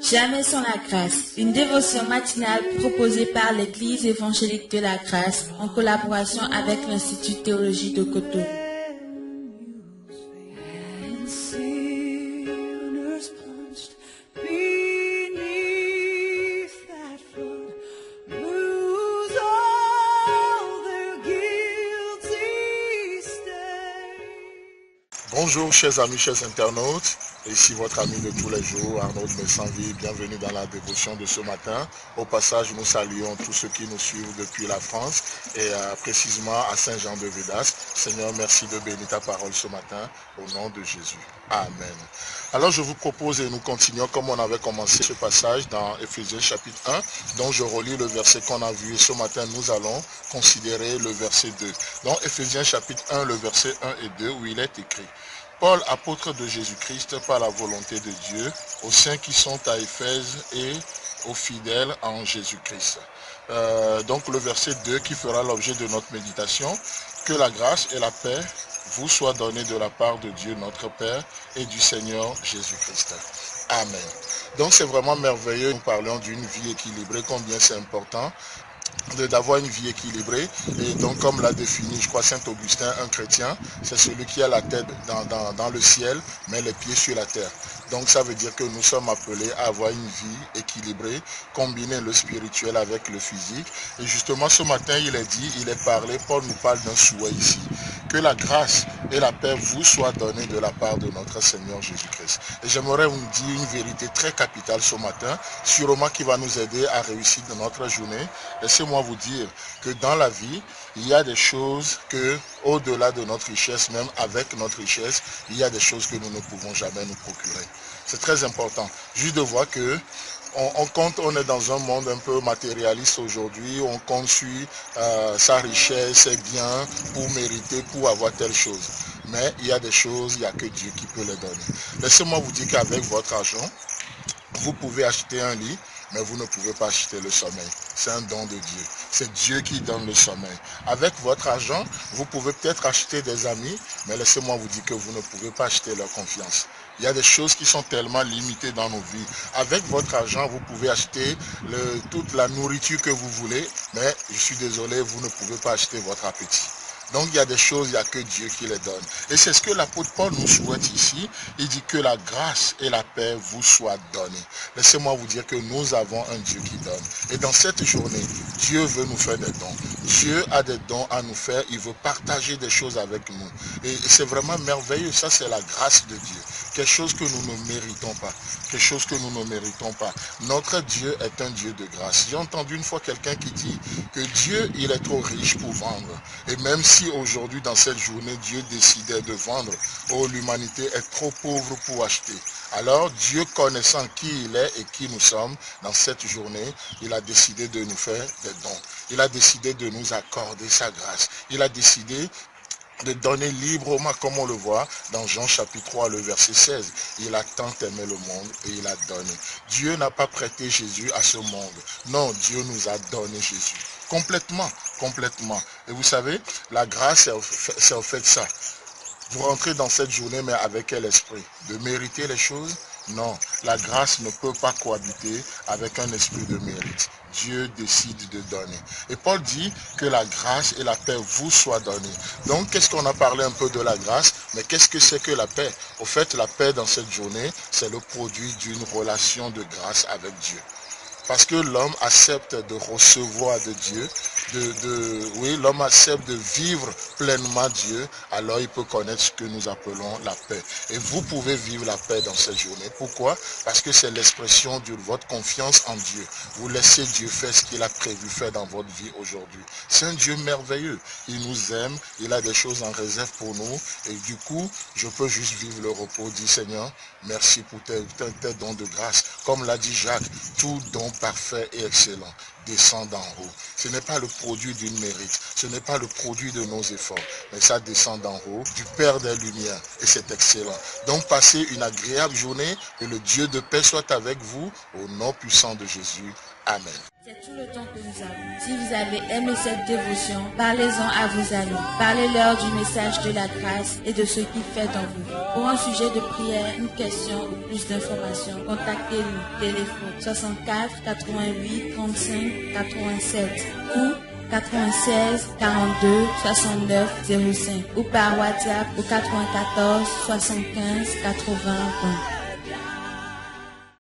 Jamais sans la grâce, une dévotion matinale proposée par l'Église évangélique de la grâce en collaboration avec l'Institut théologie de Cotonou. Bonjour chers amis, chers internautes, ici votre ami de tous les jours, Arnaud Messanville, bienvenue dans la dévotion de ce matin. Au passage, nous saluons tous ceux qui nous suivent depuis la France et précisément à Saint-Jean-de-Védas. Seigneur, merci de bénir ta parole ce matin, au nom de Jésus. Amen. Alors je vous propose et nous continuons comme on avait commencé ce passage dans Éphésiens chapitre 1, dont je relis le verset qu'on a vu et ce matin nous allons considérer le verset 2. Donc Éphésiens chapitre 1, le verset 1 et 2 où il est écrit: Paul, apôtre de Jésus-Christ par la volonté de Dieu, aux saints qui sont à Éphèse et aux fidèles en Jésus-Christ. Donc le verset 2 qui fera l'objet de notre méditation: que la grâce et la paix vous soient données de la part de Dieu notre Père et du Seigneur Jésus-Christ. Amen. Donc c'est vraiment merveilleux, nous parlons d'une vie équilibrée, combien c'est important d'avoir une vie équilibrée. Et donc comme l'a défini, je crois, Saint Augustin, un chrétien, c'est celui qui a la tête dans le ciel, mais les pieds sur la terre. Donc ça veut dire que nous sommes appelés à avoir une vie équilibrée, combiner le spirituel avec le physique. Et justement ce matin, il est parlé, Paul nous parle d'un souhait ici: que la grâce et la paix vous soient données de la part de notre Seigneur Jésus-Christ. Et j'aimerais vous dire une vérité très capitale ce matin, sûrement qui va nous aider à réussir dans notre journée. Laissez-moi vous dire que dans la vie, il y a des choses que, au-delà de notre richesse, même avec notre richesse, il y a des choses que nous ne pouvons jamais nous procurer. C'est très important. Juste de voir que on est dans un monde un peu matérialiste aujourd'hui, on construit sa richesse, ses biens pour mériter, pour avoir telle chose. Mais il y a des choses, il n'y a que Dieu qui peut les donner. Laissez-moi vous dire qu'avec votre argent, vous pouvez acheter un lit, mais vous ne pouvez pas acheter le sommeil. C'est un don de Dieu. C'est Dieu qui donne le sommeil. Avec votre argent, vous pouvez peut-être acheter des amis, mais laissez-moi vous dire que vous ne pouvez pas acheter leur confiance. Il y a des choses qui sont tellement limitées dans nos vies. Avec votre argent, vous pouvez acheter toute la nourriture que vous voulez, mais je suis désolé, vous ne pouvez pas acheter votre appétit. Donc il y a des choses, il n'y a que Dieu qui les donne. Et c'est ce que l'apôtre Paul nous souhaite ici. Il dit que la grâce et la paix vous soient données. Laissez-moi vous dire que nous avons un Dieu qui donne. Et dans cette journée, Dieu veut nous faire des dons. Dieu a des dons à nous faire. Il veut partager des choses avec nous. Et c'est vraiment merveilleux. Ça, c'est la grâce de Dieu. Quelque chose que nous ne méritons pas. Quelque chose que nous ne méritons pas. Notre Dieu est un Dieu de grâce. J'ai entendu une fois quelqu'un qui dit que Dieu, il est trop riche pour vendre. Et même si aujourd'hui, dans cette journée, Dieu décidait de vendre, oh, l'humanité est trop pauvre pour acheter. Alors, Dieu connaissant qui il est et qui nous sommes, dans cette journée, il a décidé de nous faire des dons. Il a décidé de nous accorder sa grâce. Il a décidé de donner librement, comme on le voit dans Jean chapitre 3, le verset 16. Il a tant aimé le monde et il a donné. Dieu n'a pas prêté Jésus à ce monde. Non, Dieu nous a donné Jésus. Complètement, complètement. Et vous savez, la grâce, c'est en fait ça. Vous rentrez dans cette journée, mais avec quel esprit? De mériter les choses? Non, la grâce ne peut pas cohabiter avec un esprit de mérite. Dieu décide de donner. Et Paul dit que la grâce et la paix vous soient données. Donc, qu'est-ce qu'on a parlé un peu de la grâce? Mais qu'est-ce que c'est que la paix? Au fait, la paix dans cette journée, c'est le produit d'une relation de grâce avec Dieu. Parce que l'homme accepte de recevoir de Dieu, oui, l'homme accepte de vivre pleinement Dieu, alors il peut connaître ce que nous appelons la paix. Et vous pouvez vivre la paix dans cette journée. Pourquoi? Parce que c'est l'expression de votre confiance en Dieu. Vous laissez Dieu faire ce qu'il a prévu faire dans votre vie aujourd'hui. C'est un Dieu merveilleux. Il nous aime, il a des choses en réserve pour nous. Et du coup, je peux juste vivre le repos, dire Seigneur, merci pour tes dons de grâce. Comme l'a dit Jacques, tout don parfait et excellent descend d'en haut. Ce n'est pas le produit d'une mérite, ce n'est pas le produit de nos efforts, mais ça descend d'en haut, du Père des Lumières, et c'est excellent. Donc passez une agréable journée, et le Dieu de paix soit avec vous, au nom puissant de Jésus. Amen. C'est tout le temps que nous avons. Si vous avez aimé cette dévotion, parlez-en à vos amis. Parlez-leur du message de la grâce et de ce qu'il fait en vous. Pour un sujet de prière, une question ou plus d'informations, contactez-nous. Téléphone 64 88 35 87 ou 96 42 69 05 ou par WhatsApp au 94 75 80 20.